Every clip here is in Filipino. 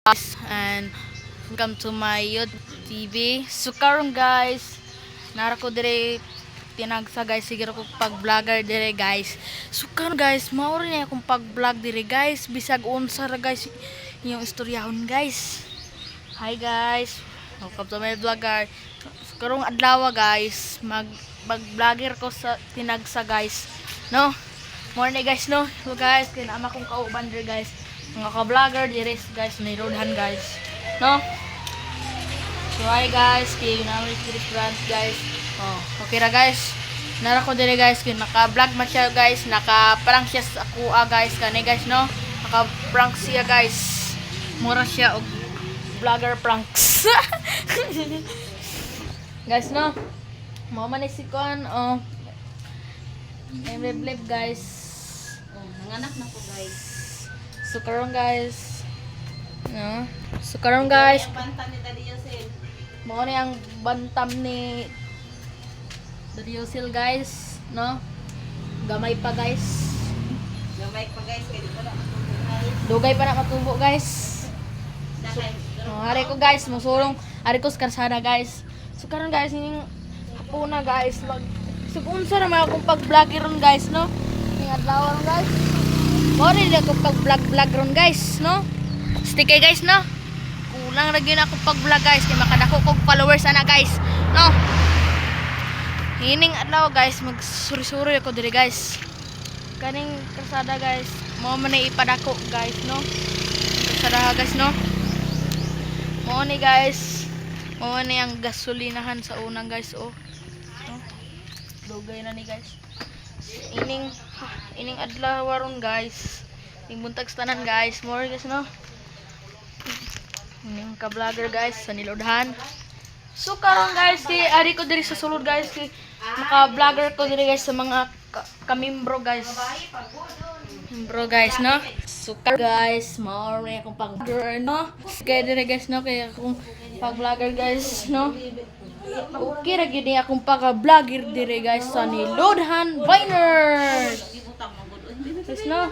And welcome to my YouTube TV. So karon guys, nara ko dire tinagsa guys, siguro ko pag-vlogger dire guys. So karon guys, mao rin akong pag-vlog dire guys, bisag unsa ra guys yung istoryahon guys. Hi guys, welcome to my vlogger. So karong adlaw guys, mag-vlogger ko sa tinagsa guys. No? Morning guys, no? So guys, kinama kong kauban dire guys. Mga ka-vlogger dire guys, nirodhan guys. No? So hi guys, kay namin si restaurant guys. Oh, okay ra guys. Nara ko dire guys, kay naka-vlog man siya guys, naka-prank siya sa kuha guys kani guys, no? Naka-prank siya guys. Mura siya og vlogger pranks. Guys, no? Mao man ni si kon, oh. Live guys. Oh, nanganak na po guys. So karon guys, no? So karon guys, Ang banta ni Daddy Yosel. mao ni ang bantam ni Daddy Yosel guys, no? Gamay pa guys. Gamay pa guys, kaya di pa na matulog guys. Dugay pa na matubo guys. Dahil, Oh, ari ko guys, musulong, ari ko sa karsada guys. So karon guys, ining hapuna guys, unsa ra man akong pag-vlog ron guys, no? Ning adlaw ron guys. Mo rin ako pag-vlog ron guys, no? Stick guys, no? Kulang ra gyud ako pag-vlog guys, kay makadako kog followers ana guys, no? Hining adlaw guys, magsuri-suri ako diri guys. Kaning karsada guys, mo man ni ipadako guys, no? Karsada guys, no? Mo ni guys, mo ni ang gasolinahan sa unang guys, oh. No? Dugay na ni guys. Ining adlaw ron guys. Ning buntag sa tanan guys, more guys, no? Ining ka-vlogger guys sa nilodhan. So karon guys, ari ko diri sa sulod guys, maka-vlogger ko diri guys sa mga kamimbro guys. Membro guys, no? So guys, mao rin akong pag-vlogger, no? Kaya diri guys, no? Kaya akong pag-vlogger guys, no? Okay ra gyud ni akong pag-vlogger diri guys sa nilodhan Viners. Guys, no?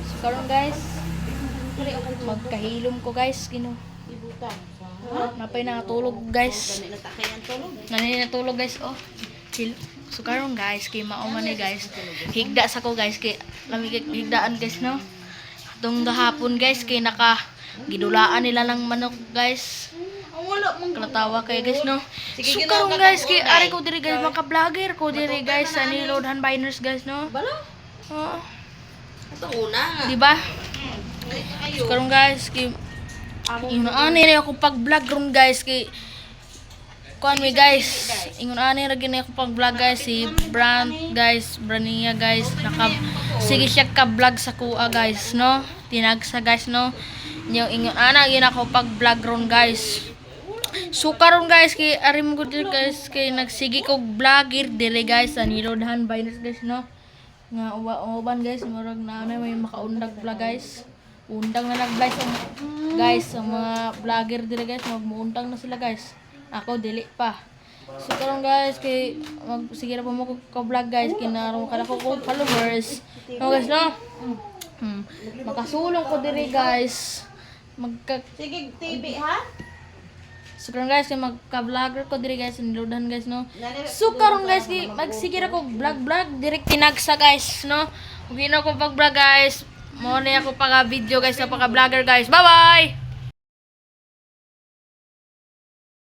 So karon guys, magkahilom ko guys, kino. ibutan. Napay na natulog guys. Kami natakayan tulog. Natulog guys, oh. So karon guys, kay mao man ni guys. Higda sa ko guys, kay lamig higdaan guys, no. Tong gahapon guys, kay naka gidulaan nila ng manok guys. Ang wala mong Kalatawa kay guys, no. Sige, So ginawa karon ka guys, ng kay unay. ari ko diri guys, maka-vlogger ko diri guys sa nilodhan Biners guys, no. balo. Oo. Ito una nga. Di ba? Ayo. Karon guys, kay ingon ani na ako pag-vlog ron guys, kay kuan mi guys. Ingon ani ra gyud ako pag-vlog guys, si Brania guys, sige siya ka-vlog sa kuha guys, no. Tinagsa guys, no. Yung ingon ana gyud ako pag-vlog ron guys. So karon guys, kay ari mo gud guys, kay nagsige kog vlogger dili guys sa nilodhan Biners guys, no. Nga uban guys, murag na may makaundag vlog guys. Undang na nag-vlog guys sa mga vlogger dili guys, magmuundang na sila guys. Ako dili pa. So karon guys, kay sige ra pa mo ko vlog guys, kinaro kada ko followers. No guys, no. Makasulong ko diri guys. Sige, TV ha? So karon guys, kay magka-vlogger ko diri guys, nilodhan guys, no. So karon guys, magsige ra ko vlog direct tinagsa guys, no. Ug na ko pag-vlog guys. Mo na ako pag-video guys sa pagka-vlogger guys. Bye-bye.